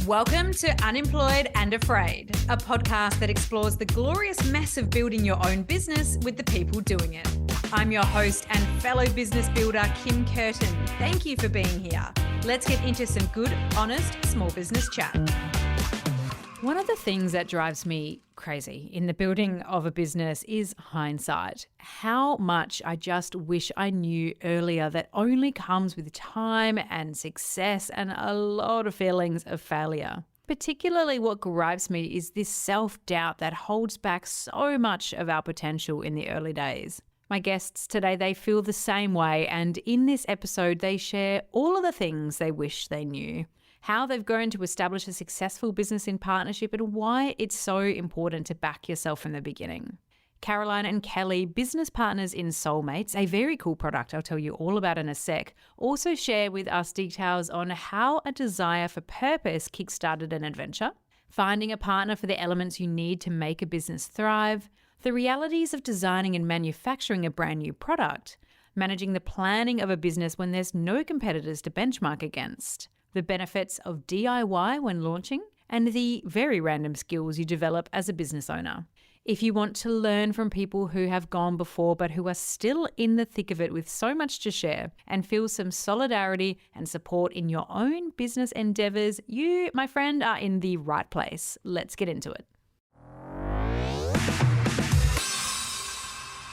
Welcome to Unemployed and Afraid, a podcast that explores the glorious mess of building your own business with the people doing it. I'm your host and fellow business builder, Kim Curtin. Thank you for being here. Let's get into some good, honest, small business chat. One of the things that drives me crazy in the building of a business is hindsight. How much I just wish I knew earlier that only comes with time and success and a lot of feelings of failure. Particularly what gripes me is this self-doubt that holds back so much of our potential in the early days. My guests today, they feel the same way, and in this episode they share all of the things they wish they knew. How they've grown to establish a successful business in partnership and why it's so important to back yourself from the beginning. Caroline and Kelly, business partners in Solmates, a very cool product I'll tell you all about in a sec, also share with us details on how a desire for purpose kickstarted an adventure, finding a partner for the elements you need to make a business thrive, the realities of designing and manufacturing a brand new product, managing the planning of a business when there's no competitors to benchmark against, the benefits of DIY when launching, and the very random skills you develop as a business owner. If you want to learn from people who have gone before but who are still in the thick of it with so much to share and feel some solidarity and support in your own business endeavors, you, my friend, are in the right place. Let's get into it.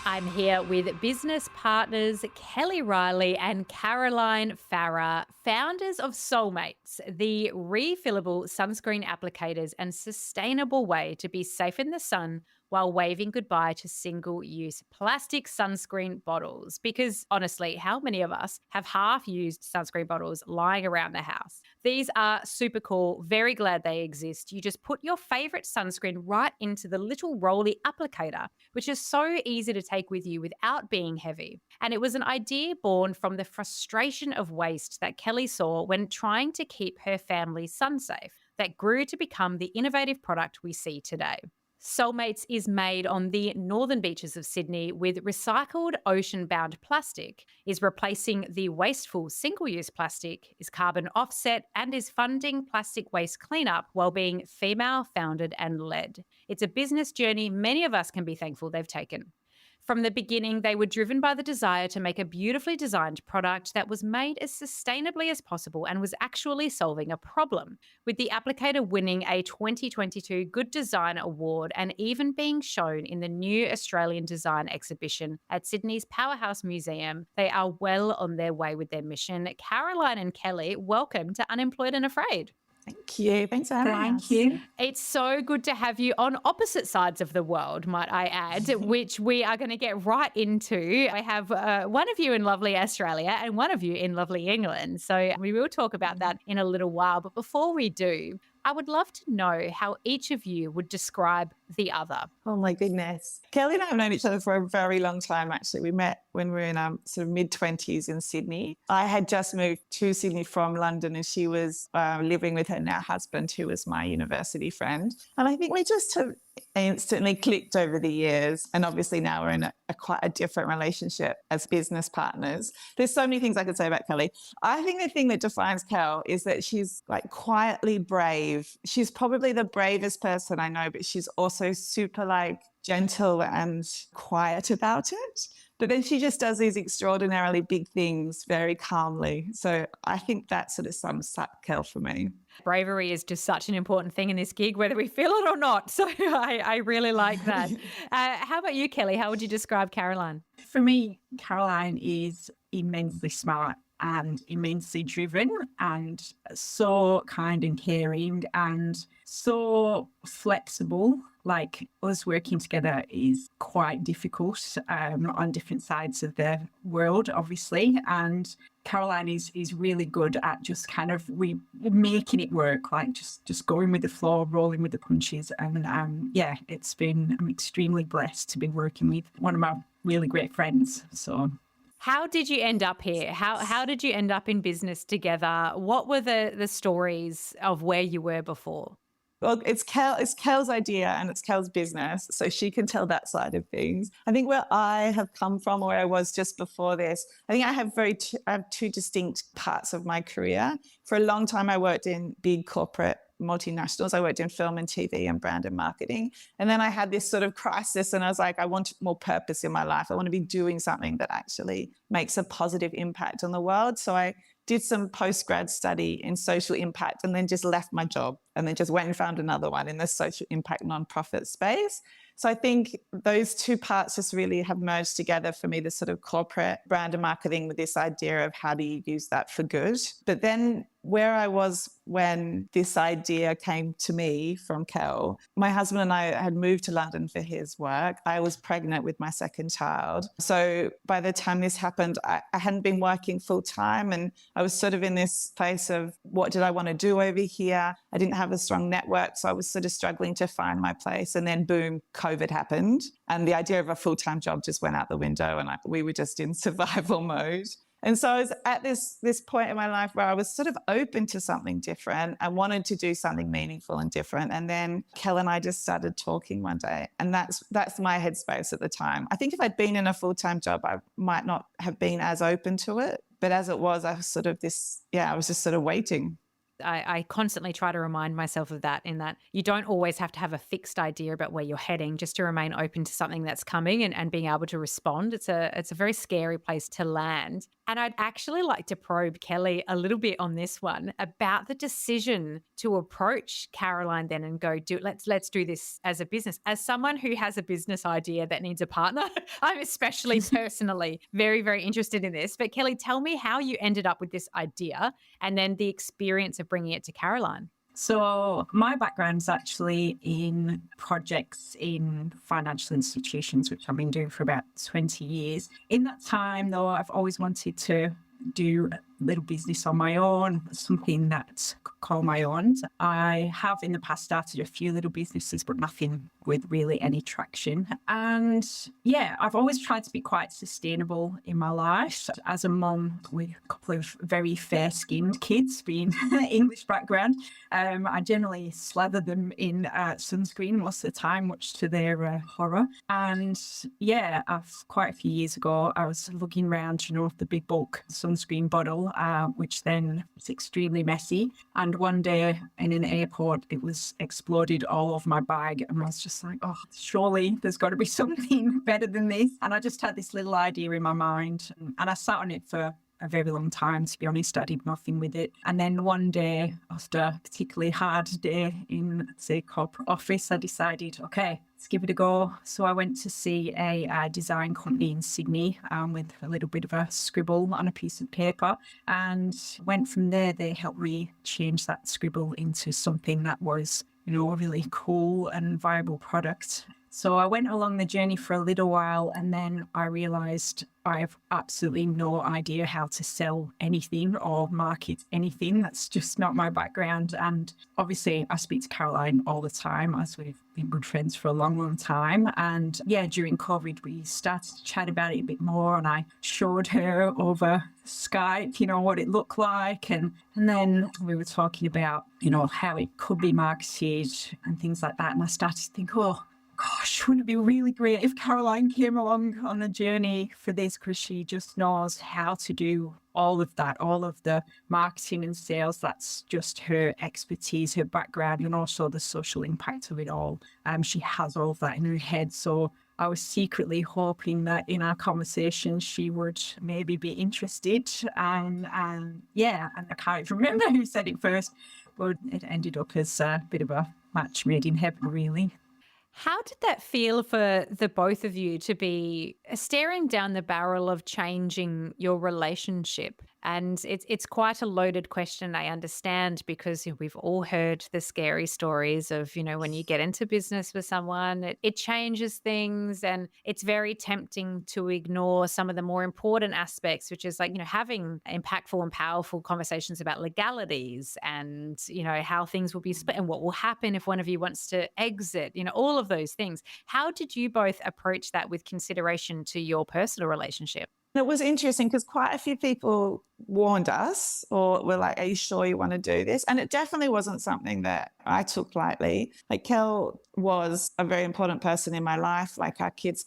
I'm here with business partners Kelly Riley and Caroline Farah, founders of Solmates, the refillable sunscreen applicators and sustainable way to be safe in the sun while waving goodbye to single-use plastic sunscreen bottles. Because honestly, how many of us have half-used sunscreen bottles lying around the house? These are super cool. Very glad they exist. You just put your favorite sunscreen right into the little rolly applicator, which is so easy to take with you without being heavy. And it was an idea born from the frustration of waste that Kelly saw when trying to keep her family sun safe that grew to become the innovative product we see today. Solmates is made on the northern beaches of Sydney with recycled ocean-bound plastic, is replacing the wasteful single-use plastic, is carbon offset, and is funding plastic waste cleanup while being female-founded and led. It's a business journey many of us can be thankful they've taken. From the beginning, they were driven by the desire to make a beautifully designed product that was made as sustainably as possible and was actually solving a problem, with the applicator winning a 2022 Good Design Award and even being shown in the new Australian Design exhibition at Sydney's Powerhouse Museum. They are well on their way with their mission. Caroline and Kelly, welcome to Unemployed and Afraid. Thank you. Thanks for having us. Thank you. It's so good to have you on opposite sides of the world, might I add, which we are going to get right into. I have one of you in lovely Australia and one of you in lovely England. So we will talk about that in a little while. But before we do, I would love to know how each of you would describe the other. Oh my goodness. Kelly and I have known each other for a very long time, actually. We met when we were in our sort of mid-20s in Sydney. I had just moved to Sydney from London and she was living with her now husband, who was my university friend. And I think we just have instantly clicked over the years. And obviously now we're in a quite a different relationship as business partners. There's so many things I could say about Kelly. I think the thing that defines Kel is that she's like quietly brave. She's probably the bravest person I know, but she's also super like gentle and quiet about it. But then she just does these extraordinarily big things very calmly. So I think that sort of sums up Kel for me. Bravery is just such an important thing in this gig, whether we feel it or not. So I really like that. How about you, Kelly? How would you describe Caroline? For me, Caroline is immensely smart and immensely driven and so kind and caring and so flexible. Like, us working together is quite difficult on different sides of the world, obviously. And Caroline is really good at just kind of making it work, like just going with the flow, rolling with the punches. And I'm extremely blessed to be working with one of my really great friends. So how did you end up here? How did you end up in business together? What were the stories of where you were before? Well, it's Kel's idea and it's Kel's business, so she can tell that side of things. I think where I have come from, where I was just before this, I think I have two distinct parts of my career. For a long time, I worked in big corporate multinationals. I worked in film and TV and brand and marketing. And then I had this sort of crisis and I was like, I want more purpose in my life. I want to be doing something that actually makes a positive impact on the world. So I did some post-grad study in social impact and then just left my job and then just went and found another one in the social impact nonprofit space. So I think those two parts just really have merged together for me, the sort of corporate brand and marketing with this idea of how do you use that for good. But then where I was when this idea came to me from Kel, my husband and I had moved to London for his work. I was pregnant with my second child. So by the time this happened, I hadn't been working full time and I was sort of in this place of what did I want to do over here? I didn't have a strong network. So I was sort of struggling to find my place. And then boom, COVID happened. And the idea of a full-time job just went out the window and we were just in survival mode. And so I was at this point in my life where I was sort of open to something different. I wanted to do something meaningful and different. And then Kel and I just started talking one day. And that's my headspace at the time. I think if I'd been in a full-time job, I might not have been as open to it. But as it was, I was just sort of waiting. I constantly try to remind myself of that, in that you don't always have to have a fixed idea about where you're heading, just to remain open to something that's coming and being able to respond. It's a very scary place to land. And I'd actually like to probe Kelly a little bit on this one about the decision to approach Caroline then and go, let's do this as a business. As someone who has a business idea that needs a partner, I'm especially personally very, very interested in this. But Kelly, tell me how you ended up with this idea and then the experience of bringing it to Caroline. So my background's actually in projects in financial institutions, which I've been doing for about 20 years. In that time, though, I've always wanted to do a little business on my own, something that I could call my own. I have in the past started a few little businesses, but nothing with really any traction. And yeah, I've always tried to be quite sustainable in my life. As a mum with a couple of very fair-skinned kids, being English background, I generally slather them in sunscreen most of the time, much to their horror. And yeah, quite a few years ago, I was looking around, the big bulk sunscreen bottle, which then was extremely messy. And one day in an airport, it was exploded all over my bag. And I was just like, oh, surely there's got to be something better than this. And I just had this little idea in my mind. And I sat on it for a very long time, to be honest. I did nothing with it. And then one day, after a particularly hard day in, say, corporate office, I decided, okay, let's give it a go. So I went to see a design company in Sydney with a little bit of a scribble on a piece of paper, and went from there. They helped me change that scribble into something that was, a really cool and viable product. So I went along the journey for a little while, and then I realised I have absolutely no idea how to sell anything or market anything. That's just not my background. And obviously I speak to Caroline all the time, as we've been good friends for a long, long time. And yeah, during COVID, we started to chat about it a bit more, and I showed her over Skype, what it looked like. And then we were talking about, how it could be marketed and things like that. And I started to think, oh, gosh, wouldn't it be really great if Caroline came along on the journey for this, because she just knows how to do all of that, all of the marketing and sales. That's just her expertise, her background, and also the social impact of it all. She has all of that in her head. So I was secretly hoping that in our conversation she would maybe be interested. And I can't remember who said it first, but it ended up as a bit of a match made in heaven, really. How did that feel for the both of you to be staring down the barrel of changing your relationship? And it's quite a loaded question, I understand, because we've all heard the scary stories of, when you get into business with someone, it changes things, and it's very tempting to ignore some of the more important aspects, which is like, having impactful and powerful conversations about legalities and, how things will be split and what will happen if one of you wants to exit, all of those things. How did you both approach that with consideration to your personal relationship? It was interesting because quite a few people warned us or were like, are you sure you want to do this? And it definitely wasn't something that I took lightly. Like, Kel was a very important person in my life. Like, our kids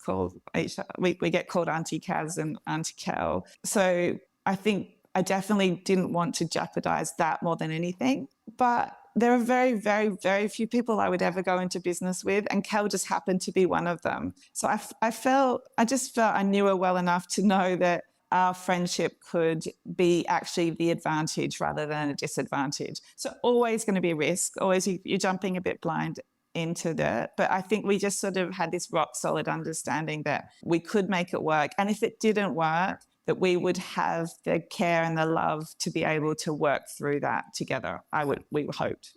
we get called Auntie Kaz and Auntie Kel. So I think I definitely didn't want to jeopardize that more than anything. But there are very, very, very few people I would ever go into business with, and Kel just happened to be one of them. So I just felt I knew her well enough to know that our friendship could be actually the advantage rather than a disadvantage. So always going to be a risk, always you're jumping a bit blind into that. But I think we just sort of had this rock solid understanding that we could make it work. And if it didn't work, that we would have the care and the love to be able to work through that together. We hoped.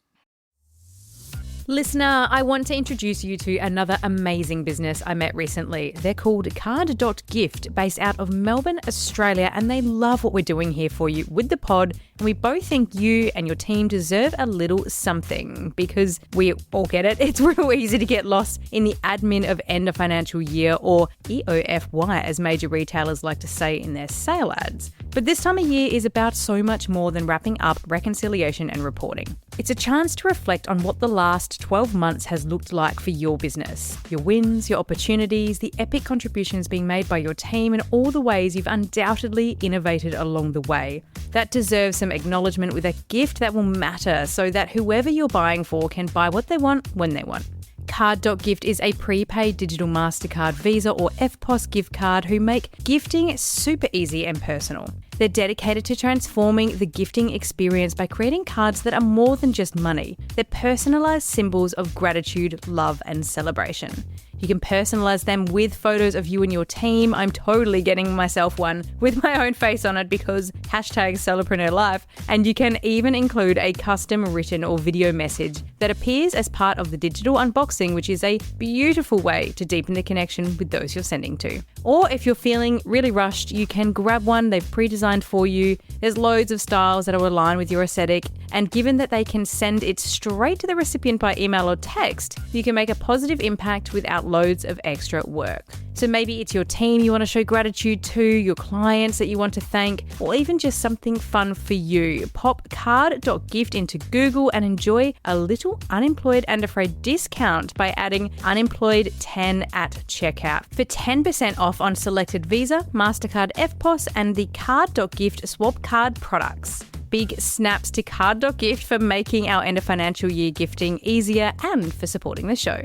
Listener, I want to introduce you to another amazing business I met recently. They're called Card.gift, based out of Melbourne, Australia, and they love what we're doing here for you with the pod. And we both think you and your team deserve a little something, because we all get it. It's real easy to get lost in the admin of end of financial year, or EOFY, as major retailers like to say in their sale ads. But this time of year is about so much more than wrapping up reconciliation and reporting. It's a chance to reflect on what the last 12 months has looked like for your business. Your wins, your opportunities, the epic contributions being made by your team, and all the ways you've undoubtedly innovated along the way. That deserves some acknowledgement with a gift that will matter, so that whoever you're buying for can buy what they want when they want. Card.gift is a prepaid digital MasterCard, Visa or EFTPOS gift card who make gifting super easy and personal. They're dedicated to transforming the gifting experience by creating cards that are more than just money. They're personalised symbols of gratitude, love and celebration. You can personalise them with photos of you and your team. I'm totally getting myself one with my own face on it because #Celebreneurlife. And you can even include a custom written or video message that appears as part of the digital unboxing, which is a beautiful way to deepen the connection with those you're sending to. Or if you're feeling really rushed, you can grab one they've pre-designed for you. There's loads of styles that will align with your aesthetic. And given that they can send it straight to the recipient by email or text, you can make a positive impact without loads of extra work. So maybe it's your team you want to show gratitude to, your clients that you want to thank, or even just something fun for you. Pop Card.gift into Google and enjoy a little Unemployed and Afraid discount by adding Unemployed10 at checkout for 10% off on selected Visa, MasterCard EFTPOS and the Card.gift swap card products. Big snaps to Card.gift for making our end of financial year gifting easier and for supporting the show.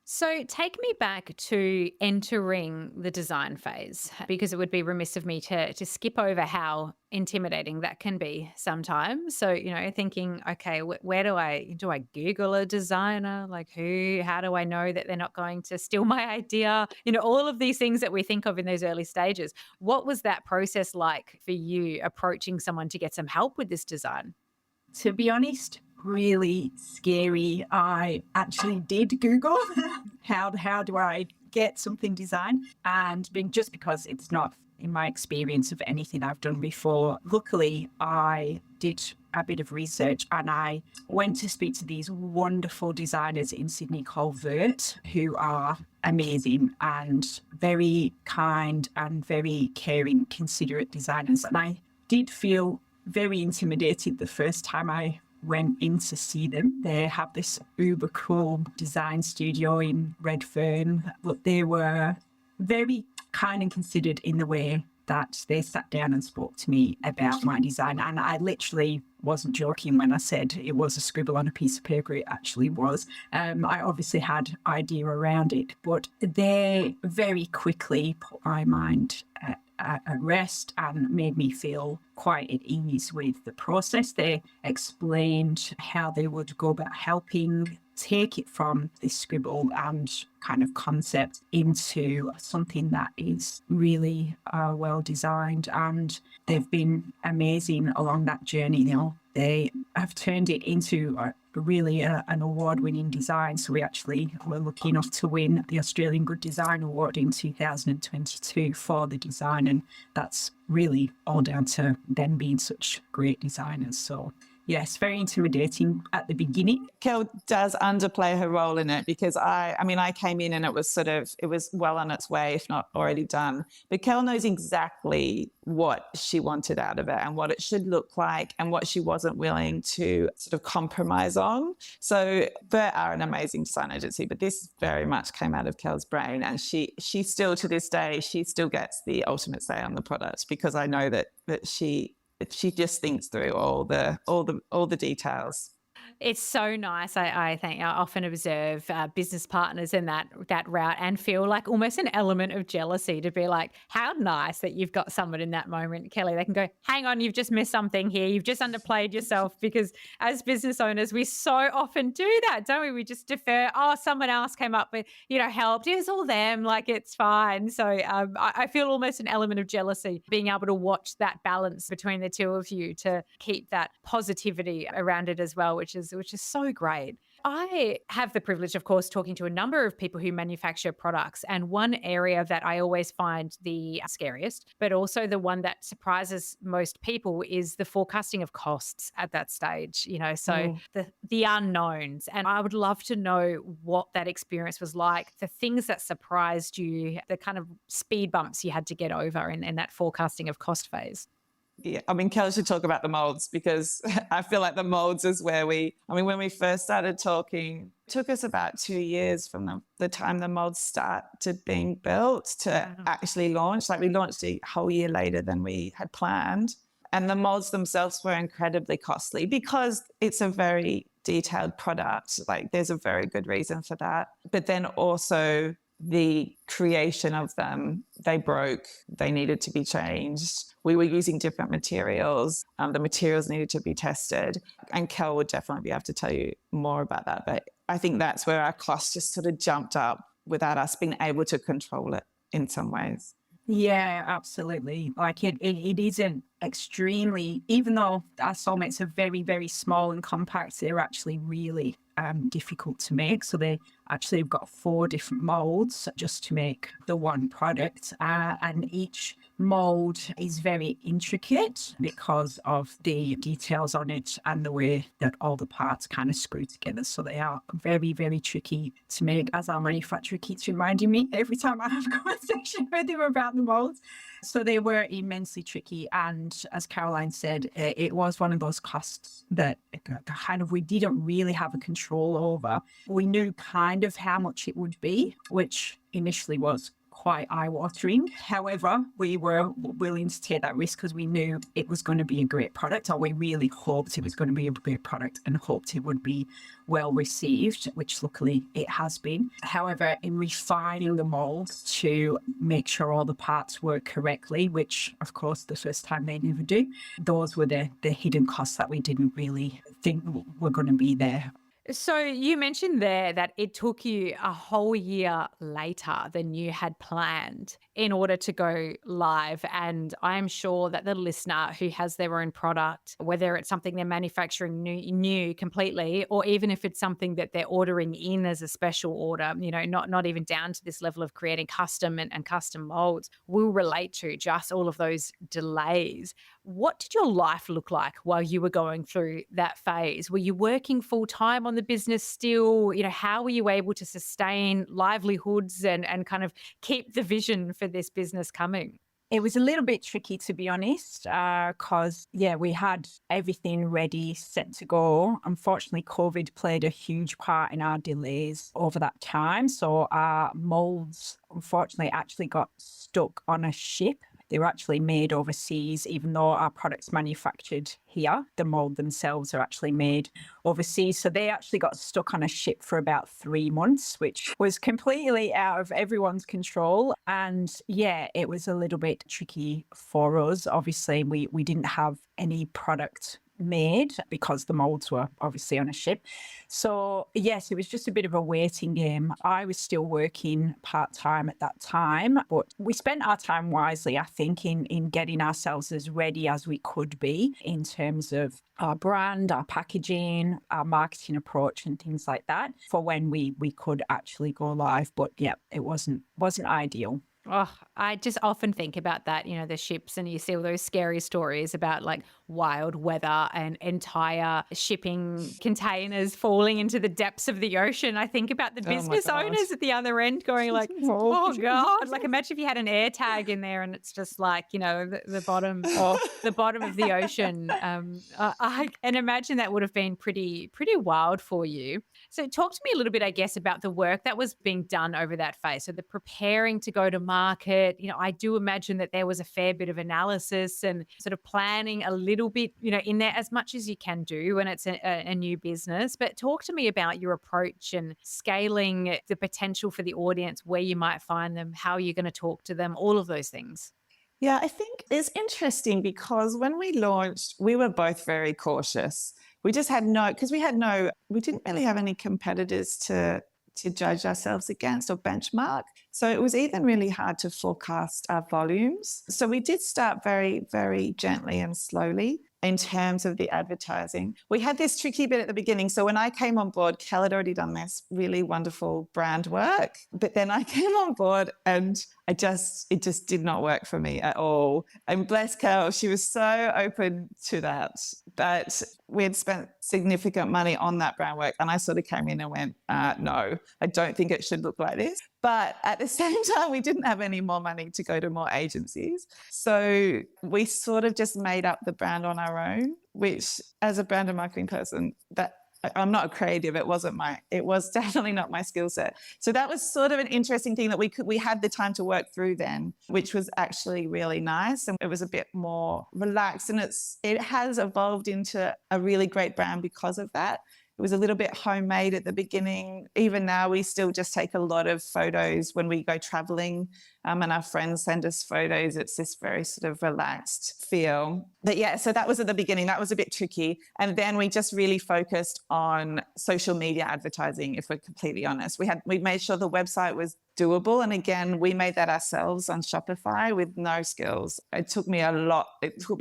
So take me back to entering the design phase, because it would be remiss of me to skip over how intimidating that can be sometimes. So, thinking, okay, where do I Google a designer? Like how do I know that they're not going to steal my idea? All of these things that we think of in those early stages. What was that process like for you approaching someone to get some help with this design? To be honest, really scary. I actually did Google how do I get something designed, and just because it's not in my experience of anything I've done before. Luckily, I did a bit of research and I went to speak to these wonderful designers in Sydney called Vert, who are amazing and very kind and very caring, considerate designers. And I did feel very intimidated the first time I went in to see them. They have this uber cool design studio in Redfern, but they were very kind and considered in the way that they sat down and spoke to me about my design. And I literally wasn't joking when I said it was a scribble on a piece of paper. It actually was. I obviously had idea around it, but they very quickly put my mind at rest and made me feel quite at ease with the process. They explained how they would go about helping take it from this scribble and kind of concept into something that is really well designed, and they've been amazing along that journey. They have turned it into really an award-winning design. So we actually were lucky enough to win the Australian Good Design Award in 2022 for the design, and that's really all down to them being such great designers. So yes, very intimidating at the beginning. Kel does underplay her role in it, because I came in and it was well on its way, if not already done. But Kel knows exactly what she wanted out of it and what it should look like and what she wasn't willing to sort of compromise on. So Bert are an amazing design agency, but this very much came out of Kel's brain, and she still to this day, she still gets the ultimate say on the product, because I know that she she just thinks through all the details. It's so nice. I think I often observe business partners in that route and feel like almost an element of jealousy to be like, how nice that you've got someone in that moment, Kelly. They can go, hang on, you've just missed something here. You've just underplayed yourself, because as business owners, we so often do that, don't we? We just defer. Oh, someone else came up with, helped. It's all them. Like, it's fine. So I feel almost an element of jealousy being able to watch that balance between the two of you to keep that positivity around it as well, which is so great. I have the privilege, of course, talking to a number of people who manufacture products. And one area that I always find the scariest, but also the one that surprises most people, is the forecasting of costs at that stage, the unknowns. And I would love to know what that experience was like, the things that surprised you, the kind of speed bumps you had to get over in that forecasting of cost phase. Yeah, I mean, Kelly should talk about the molds, because I feel like the molds is where when we first started talking, it took us about 2 years from the time the molds started being built to actually launch. Like, we launched a whole year later than we had planned. And the molds themselves were incredibly costly because it's a very detailed product. Like, there's a very good reason for that. But then also the creation of them, they broke, they needed to be changed. We were using different materials. The materials needed to be tested. And Kel would definitely be able to tell you more about that. But I think that's where our costs just sort of jumped up without us being able to control it in some ways. Yeah, absolutely. Like, it isn't extremely, even though our Solmates are very, very small and compact, they're actually really difficult to make. So they actually have got 4 different molds just to make the one product. And each mold is very intricate because of the details on it and the way that all the parts kind of screw together. So they are very, very tricky to make, as our manufacturer keeps reminding me every time I have a conversation with him about the molds. So they were immensely tricky. And as Caroline said, it was one of those costs that kind of we didn't really have a control over. We knew kind of how much it would be, which initially was quite eye-watering. However, we were willing to take that risk because we knew it was going to be a great product, or we really hoped it was going to be a great product and hoped it would be well received, which luckily it has been. However, in refining the mold to make sure all the parts work correctly, which of course the first time they never do, those were the hidden costs that we didn't really think were going to be there. So you mentioned there that it took you a whole year later than you had planned in order to go live. And I'm sure that the listener who has their own product, whether it's something they're manufacturing new completely, or even if it's something that they're ordering in as a special order, not even down to this level of creating custom and custom molds, will relate to just all of those delays. What did your life look like while you were going through that phase? Were you working full time on the business still? How were you able to sustain livelihoods and kind of keep the vision for this business coming? It was a little bit tricky, to be honest, because, we had everything ready, set to go. Unfortunately, COVID played a huge part in our delays over that time. So our molds, unfortunately, actually got stuck on a ship. They were actually made overseas, even though our products manufactured here. The mold themselves are actually made overseas. So they actually got stuck on a ship for about 3 months, which was completely out of everyone's control. And it was a little bit tricky for us. Obviously, we didn't have any product made because the molds were obviously on a ship. So yes, it was just a bit of a waiting game. I was still working part-time at that time, but we spent our time wisely, I think, in getting ourselves as ready as we could be in terms of our brand, our packaging, our marketing approach and things like that for when we could actually go live. But it wasn't ideal. Oh, I just often think about that, the ships, and you see all those scary stories about like wild weather and entire shipping containers falling into the depths of the ocean. I think about the business owners at the other end going like, oh God, like imagine if you had an air tag in there and it's just like, you know, the bottom, the bottom of the ocean. I can imagine that would have been pretty wild for you. So talk to me a little bit, I guess, about the work that was being done over that phase. So the preparing to go to market, you know, I do imagine that there was a fair bit of analysis and sort of planning a little bit, you know, in there as much as you can do when it's a new business. But talk to me about your approach and scaling the potential for the audience, where you might find them, how you're going to talk to them, all of those things. Yeah, I think it's interesting because when we launched, we were both very cautious. We just had because we didn't really have any competitors to judge ourselves against or benchmark. So it was even really hard to forecast our volumes. So we did start very, very gently and slowly in terms of the advertising. We had this tricky bit at the beginning. So when I came on board, Kel had already done this really wonderful brand work. But then I came on board and it just did not work for me at all. And bless Kel, she was so open to that. But we had spent significant money on that brand work. And I sort of came in and went, no, I don't think it should look like this. But at the same time, we didn't have any more money to go to more agencies. So we sort of just made up the brand on our own, which as a brand and marketing person, that I'm not a creative. It was definitely not my skill set. So that was sort of an interesting thing that we had the time to work through then, which was actually really nice. And it was a bit more relaxed, and it has evolved into a really great brand because of that. It was a little bit homemade at the beginning. Even now, we still just take a lot of photos when we go traveling, and our friends send us photos. It's this very sort of relaxed feel. But yeah, so that was at the beginning. That was a bit tricky. And then we just really focused on social media advertising, if we're completely honest. We made sure the website was doable. And again, we made that ourselves on Shopify with no skills. It took me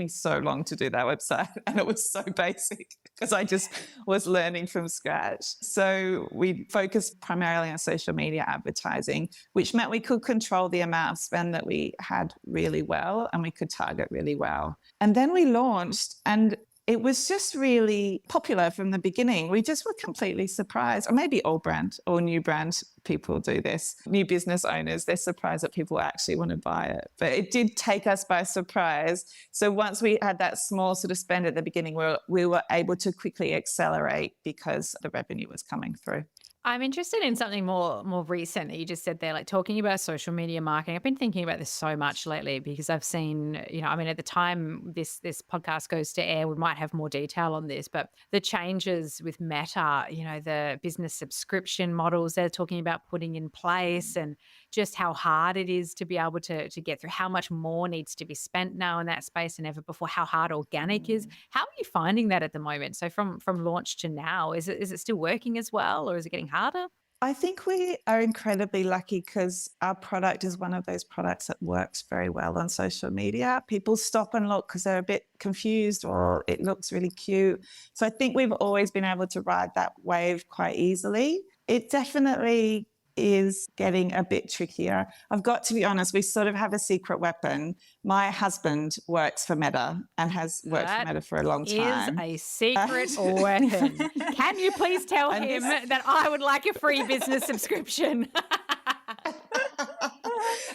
so long to do that website, and it was so basic because I just was learning from scratch. So we focused primarily on social media advertising, which meant we could control the amount of spend that we had really well, and we could target really well. And then we launched, and it was just really popular from the beginning. We just were completely surprised, or maybe all new brand people do this. New business owners, they're surprised that people actually want to buy it. But it did take us by surprise. So once we had that small sort of spend at the beginning, we were able to quickly accelerate because the revenue was coming through. I'm interested in something more recent that you just said there, like talking about social media marketing. I've been thinking about this so much lately because I've seen, you know, I mean, at the time this podcast goes to air, we might have more detail on this, but the changes with Meta, you know, the business subscription models they're talking about putting in place, and just how hard it is to be able to get through, how much more needs to be spent now in that space than ever before, how hard organic is. How are you finding that at the moment? So from launch to now, is it still working as well, or is it getting harder? I think we are incredibly lucky because our product is one of those products that works very well on social media. People stop and look because they're a bit confused, or it looks really cute. So I think we've always been able to ride that wave quite easily. It definitely is getting a bit trickier. I've got to be honest, we sort of have a secret weapon. My husband works for Meta and has worked for Meta for a long time. Is a secret weapon. Can you please tell him that I would like a free business subscription?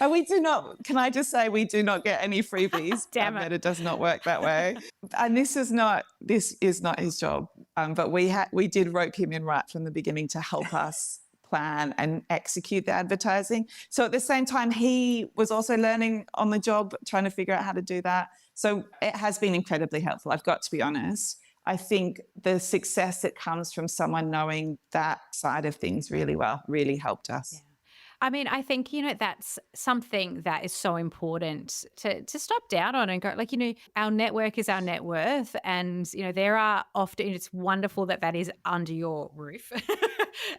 And we do not, can I just say, we do not get any freebies. Damn it. Meta does not work that way. And this is not his job. But we did rope him in right from the beginning to help us plan and execute the advertising. So at the same time, he was also learning on the job, trying to figure out how to do that. So it has been incredibly helpful, I've got to be honest. I think the success that comes from someone knowing that side of things really well really helped us. Yeah. I mean, I think, you know, that's something that is so important to stop down on and go, like, you know, our network is our net worth. And, you know, there are often, it's wonderful that is under your roof.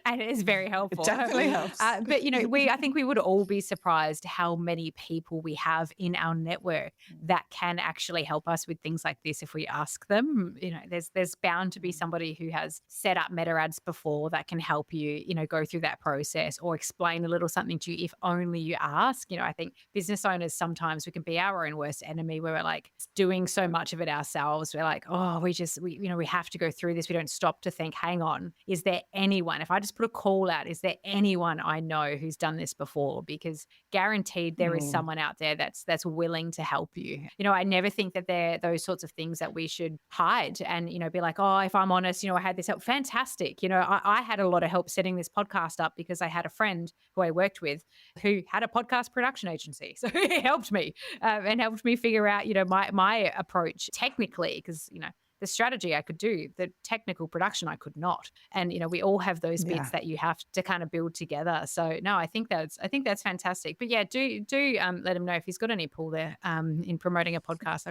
And it is very helpful. It definitely helps. But, you know, I think we would all be surprised how many people we have in our network that can actually help us with things like this if we ask them. You know, there's bound to be somebody who has set up Meta ads before that can help you, you know, go through that process or explain a little something to you if only you ask. I think business owners, sometimes we can be our own worst enemy, where we're like doing so much of it ourselves. We're like, oh, we have to go through this. We don't stop to think, hang on, is there anyone, if I just put a call out, is there anyone I know who's done this before? Because guaranteed there is someone out there that's willing to help you. I never think that they're those sorts of things that we should hide and, be like, oh, if I'm honest, I had this help. Fantastic. I had a lot of help setting this podcast up because I had a friend who I worked with who had a podcast production agency. So it helped me and helped me figure out, my approach technically, because, the strategy I could do, the technical production I could not. And, we all have those bits that you have to kind of build together. So no, I think that's fantastic. But yeah, do let him know if he's got any pull there in promoting a podcast. I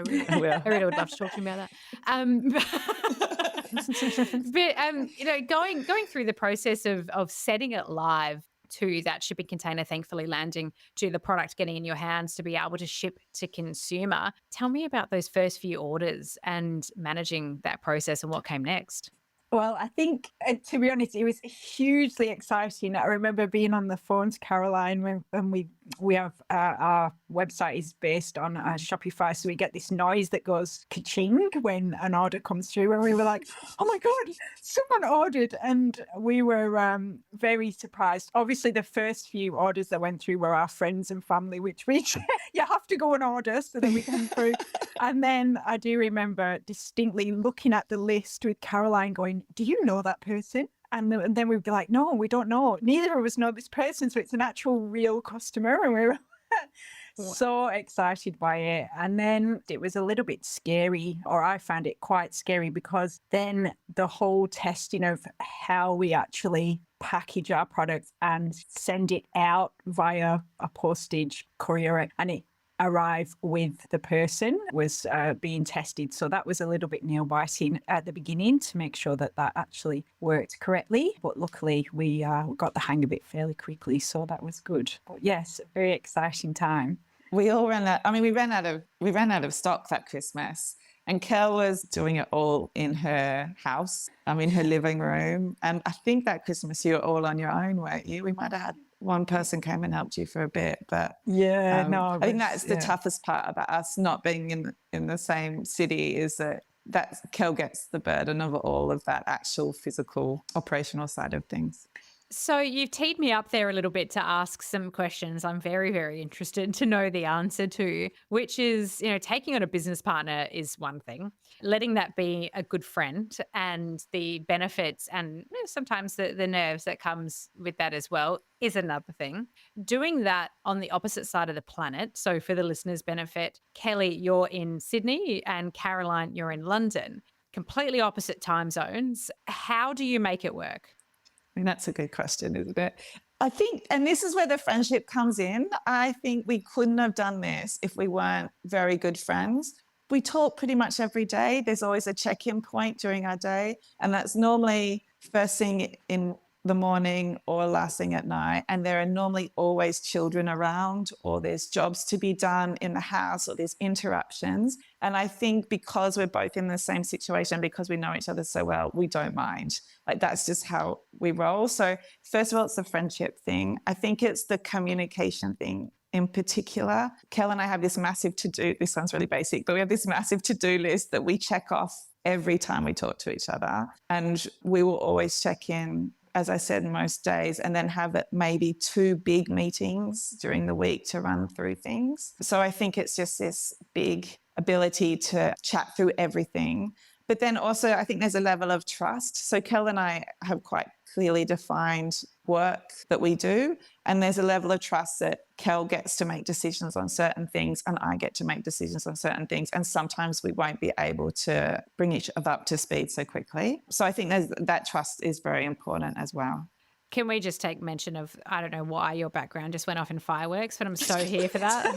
really would love to talk to him about that. But going through the process of setting it live, to that shipping container thankfully landing, to the product getting in your hands to be able to ship to consumer. Tell me about those first few orders and managing that process and what came next. Well, I think, to be honest, it was hugely exciting. I remember being on the phone to Caroline when we have our website is based on Shopify, so we get this noise that goes ka-ching when an order comes through, and we were like, oh my God, someone ordered, and we were very surprised. Obviously, the first few orders that went through were our friends and family, which you have to go and order so that we come through. And then I do remember distinctly looking at the list with Caroline going, do you know that person? And then we'd be like, no, we don't know. Neither of us know this person. So it's an actual real customer. And we were so excited by it. And then it was a little bit scary, or I found it quite scary, because then the whole testing of how we actually package our products and send it out via a postage courier and it arrive with the person was being tested. So that was a little bit nail-biting at the beginning to make sure that actually worked correctly. But luckily we got the hang of it fairly quickly. So that was good. But yes, a very exciting time. We all ran out. I mean, we ran out of stock that Christmas. And Kel was doing it all in her house, in her living room. And I think that Christmas you were all on your own, weren't you? We might have had one person came and helped you for a bit, but I think that's the toughest part about us not being in the same city, is that Kel gets the burden of all of that actual physical operational side of things. So you've teed me up there a little bit to ask some questions I'm very, very interested to know the answer to, which is, taking on a business partner is one thing. Letting that be a good friend and the benefits and sometimes the nerves that comes with that as well is another thing. Doing that on the opposite side of the planet. So for the listeners' benefit, Kelly, you're in Sydney and Caroline, you're in London. Completely opposite time zones. How do you make it work? I mean, that's a good question, isn't it? I think, and this is where the friendship comes in, I think we couldn't have done this if we weren't very good friends. We talk pretty much every day. There's always a check-in point during our day, and that's normally first thing in the morning or last thing at night. And there are normally always children around, or there's jobs to be done in the house, or there's interruptions. And I think because we're both in the same situation, because we know each other so well, we don't mind. Like, that's just how we roll. So first of all, it's the friendship thing. I think it's the communication thing in particular. Kel and I have this massive to-do, this sounds really basic, but we have this massive to-do list that we check off every time we talk to each other. And we will always check in, as I said, most days, and then have maybe 2 big meetings during the week to run through things. So I think it's just this big ability to chat through everything. But then also I think there's a level of trust. So Kel and I have quite clearly defined work that we do. And there's a level of trust that Kel gets to make decisions on certain things and I get to make decisions on certain things. And sometimes we won't be able to bring each other up to speed so quickly. So I think that trust is very important as well. Can we just take mention of, I don't know why your background just went off in fireworks, but I'm so here for that.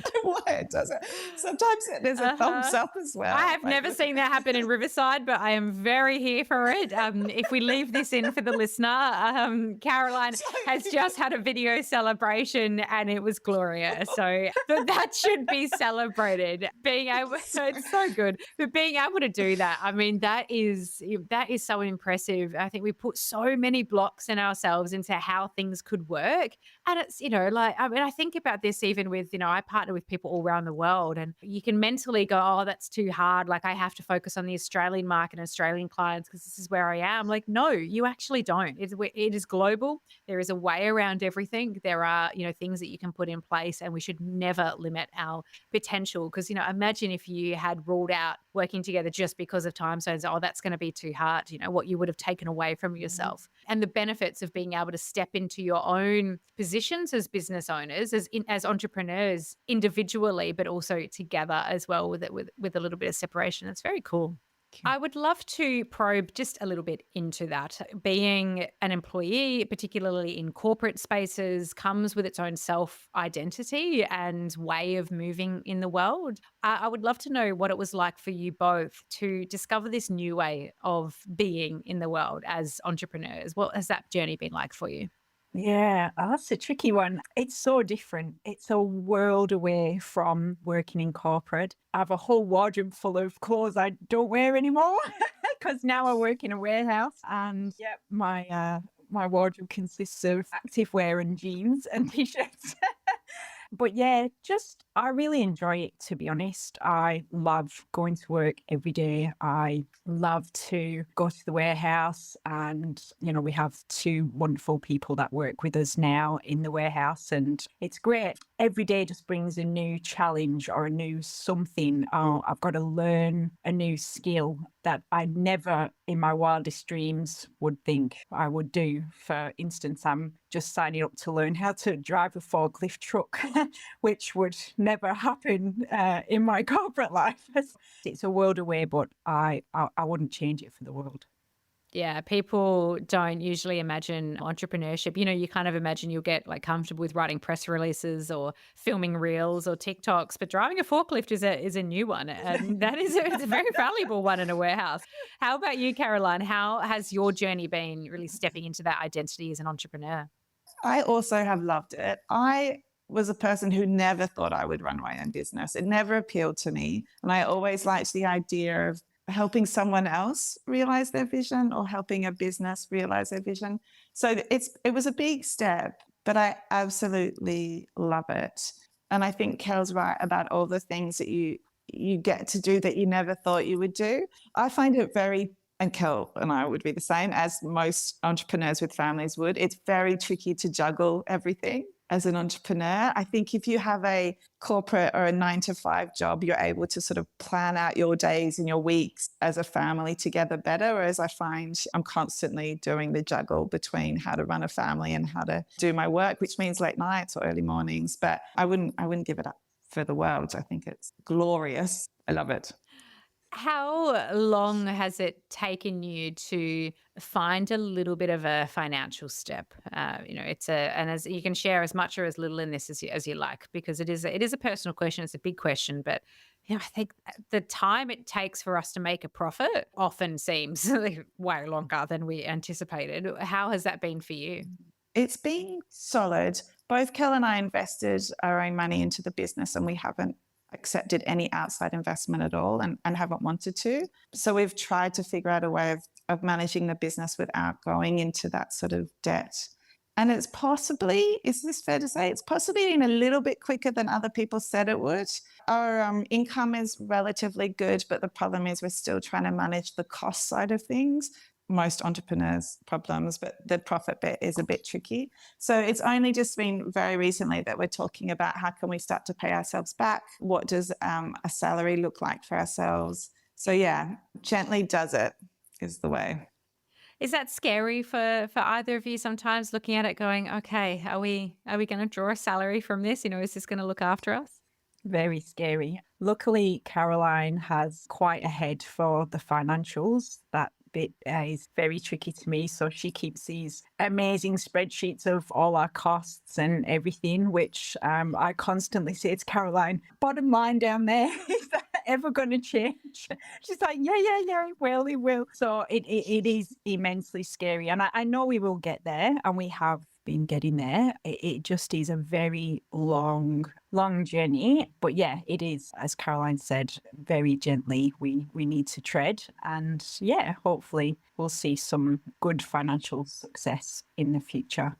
don't know why it does it. Sometimes there's a thumbs up as well. I have never seen that happen in Riverside, but I am very here for it. If we leave this in for the listener, Caroline has just had a video celebration and it was glorious. So that should be celebrated. Being able, it's so good. But being able to do that, I mean, that is so impressive. I think we put so many blocks in ourselves into how things could work. And it's, I think about this even with, I partner with people all around the world, and you can mentally go, oh, that's too hard. Like, I have to focus on the Australian market and Australian clients because this is where I am. Like, no, you actually don't. It is global. There is a way around everything. There are, things that you can put in place, and we should never limit our potential. Because, imagine if you had ruled out working together just because of time zones. Oh, that's going to be too hard. What you would have taken away from yourself, and the benefits of being able to step into your own positions as business owners, as entrepreneurs individually, but also together as well with a little bit of separation. It's very cool. I would love to probe just a little bit into that. Being an employee, particularly in corporate spaces, comes with its own self-identity and way of moving in the world. I would love to know what it was like for you both to discover this new way of being in the world as entrepreneurs. What has that journey been like for you? Yeah, that's a tricky one. It's so different. It's a world away from working in corporate. I have a whole wardrobe full of clothes I don't wear anymore because now I work in a warehouse, and my wardrobe consists of activewear and jeans and t-shirts. But yeah, I really enjoy it, to be honest. I love going to work every day. I love to go to the warehouse, and, we have two wonderful people that work with us now in the warehouse, and it's great. Every day just brings a new challenge or a new something. Oh, I've got to learn a new skill that I never in my wildest dreams would think I would do. For instance, I'm just signing up to learn how to drive a forklift truck, which would never happen in my corporate life. It's a world away, but I wouldn't change it for the world. Yeah, people don't usually imagine entrepreneurship. You kind of imagine you'll get like comfortable with writing press releases or filming reels or TikToks, but driving a forklift is a new one, and it's a very valuable one in a warehouse. How about you, Caroline? How has your journey been really stepping into that identity as an entrepreneur? I also have loved it. I was a person who never thought I would run my own business. It never appealed to me. And I always liked the idea of helping someone else realize their vision or helping a business realize their vision. So it was a big step, but I absolutely love it. And I think Kel's right about all the things that you get to do that you never thought you would do. I find it and Kel and I would be the same, as most entrepreneurs with families would. It's very tricky to juggle everything as an entrepreneur. I think if you have a corporate or a 9-to-5 job, you're able to sort of plan out your days and your weeks as a family together better. Whereas I find I'm constantly doing the juggle between how to run a family and how to do my work, which means late nights or early mornings. But I wouldn't give it up for the world. I think it's glorious. I love it. How long has it taken you to find a little bit of a financial step? And as you can share as much or as little in this as you like, because it is a personal question. It's a big question, but I think the time it takes for us to make a profit often seems way longer than we anticipated. How has that been for you? It's been solid. Both Kel and I invested our own money into the business, and we haven't accepted any outside investment at all, and haven't wanted to. So we've tried to figure out a way of managing the business without going into that sort of debt. And it's possibly, is this fair to say? It's possibly been a little bit quicker than other people said it would. Our income is relatively good, but the problem is we're still trying to manage the cost side of things. Most entrepreneurs' problems, but the profit bit is a bit tricky. So it's only just been very recently that we're talking about how can we start to pay ourselves back? What does a salary look like for ourselves? So yeah, gently does it is the way. Is that scary for either of you sometimes, looking at it going, okay, are we going to draw a salary from this? Is this going to look after us? Very scary. Luckily, Caroline has quite a head for the financials. That bit is very tricky to me. So she keeps these amazing spreadsheets of all our costs and everything, which I constantly say to Caroline, bottom line down there, is that ever going to change? She's like, yeah, it will. So it is immensely scary. And I know we will get there, and we have been getting there. It just is a very long journey. But yeah, it is, as Caroline said, very gently we need to tread. And yeah, hopefully we'll see some good financial success in the future.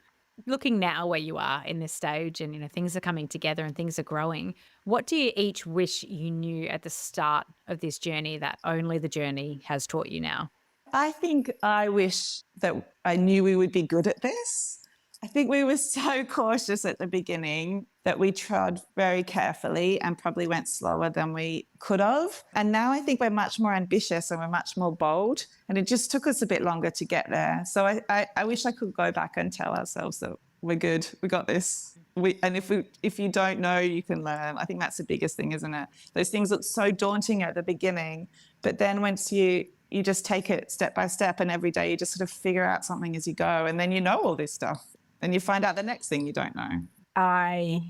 Looking now where you are in this stage and, things are coming together and things are growing, what do you each wish you knew at the start of this journey that only the journey has taught you now? I think I wish that I knew we would be good at this. I think we were so cautious at the beginning that we trod very carefully and probably went slower than we could have. And now I think we're much more ambitious and we're much more bold. And it just took us a bit longer to get there. So I wish I could go back and tell ourselves that we're good, we got this. If you don't know, you can learn. I think that's the biggest thing, isn't it? Those things look so daunting at the beginning, but then once you just take it step by step, and every day you just sort of figure out something as you go, and then you know all this stuff. And you find out the next thing you don't know. I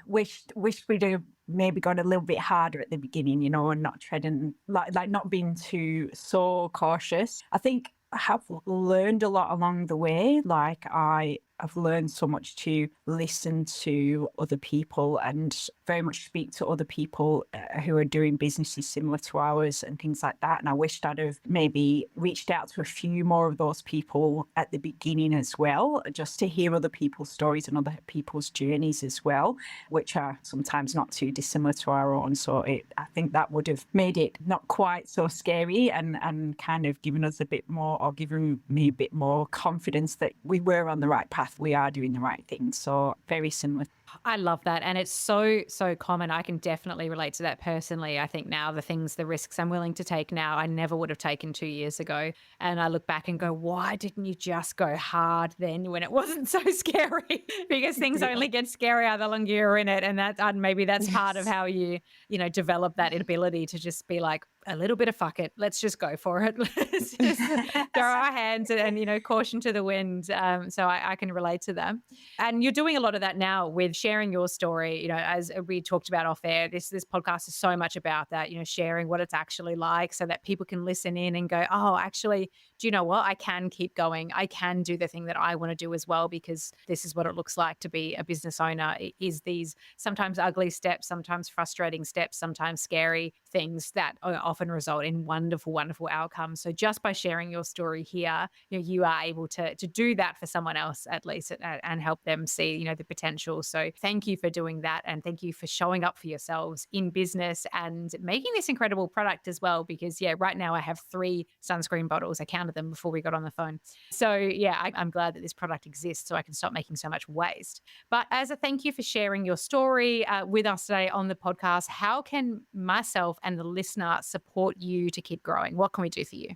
wish we'd have maybe gone a little bit harder at the beginning, and not treading, like not being too so cautious. I think I have learned a lot along the way. Like I've learned so much to listen to other people and very much speak to other people who are doing businesses similar to ours and things like that. And I wished I'd have maybe reached out to a few more of those people at the beginning as well, just to hear other people's stories and other people's journeys as well, which are sometimes not too dissimilar to our own. So I think that would have made it not quite so scary and kind of given us a bit more, or given me a bit more confidence that we were on the right path. We are doing the right thing. So very similar. I love that. And it's so common. I can definitely relate to that personally. I think now the risks I'm willing to take now, I never would have taken 2 years ago. And I look back and go, why didn't you just go hard then when it wasn't so scary? Because things only get scarier the longer you're in it. And maybe that's part of how you develop that ability to just be like, a little bit of fuck it. Let's just go for it. Let's just throw our hands and caution to the wind. So I can relate to that. And you're doing a lot of that now with sharing your story. As we talked about off air, this podcast is so much about that, sharing what it's actually like so that people can listen in and go, oh, actually, do you know what? I can keep going. I can do the thing that I want to do as well, because this is what it looks like to be a business owner. It is these sometimes ugly steps, sometimes frustrating steps, sometimes scary things that often result in wonderful, wonderful outcomes. So just by sharing your story here, you are able to do that for someone else at least and help them see, the potential. So thank you for doing that. And thank you for showing up for yourselves in business and making this incredible product as well. Because right now I have 3 sunscreen bottles. I counted them before we got on the phone. So I'm glad that this product exists so I can stop making so much waste. But as a thank you for sharing your story with us today on the podcast, how can myself and the listener support you to keep growing? What can we do for you?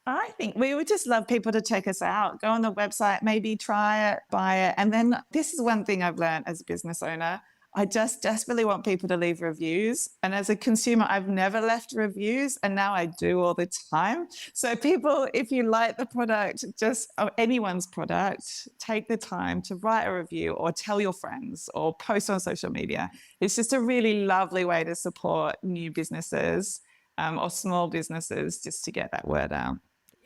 I think we would just love people to check us out. Go on the website, maybe try it, buy it. And then this is one thing I've learned as a business owner. I just desperately want people to leave reviews. And as a consumer, I've never left reviews, and now I do all the time. So people, if you like the product, or anyone's product, take the time to write a review or tell your friends or post on social media. It's just a really lovely way to support new businesses or small businesses, just to get that word out.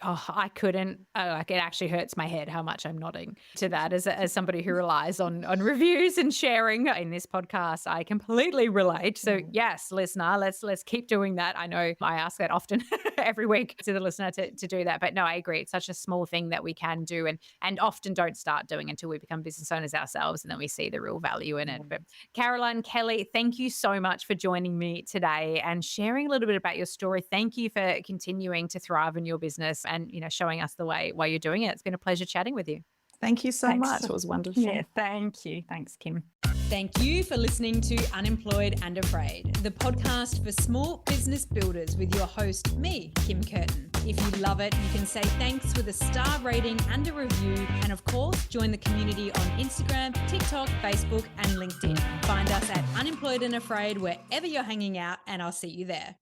Oh, I couldn't. It actually hurts my head how much I'm nodding to that as somebody who relies on reviews and sharing in this podcast. I completely relate. So yes, listener, let's keep doing that. I know I ask that often every week to the listener to do that. But no, I agree. It's such a small thing that we can do and often don't start doing until we become business owners ourselves, and then we see the real value in it. But Caroline Kelly, thank you so much for joining me today and sharing a little bit about your story. Thank you for continuing to thrive in your business and showing us the way while you're doing it. It's been a pleasure chatting with you. Thank you so much. It was wonderful. Yeah, thank you. Thanks, Kim. Thank you for listening to Unemployed and Afraid, the podcast for small business builders with your host, me, Kim Curtin. If you love it, you can say thanks with a star rating and a review. And of course, join the community on Instagram, TikTok, Facebook, and LinkedIn. Find us at Unemployed and Afraid wherever you're hanging out, and I'll see you there.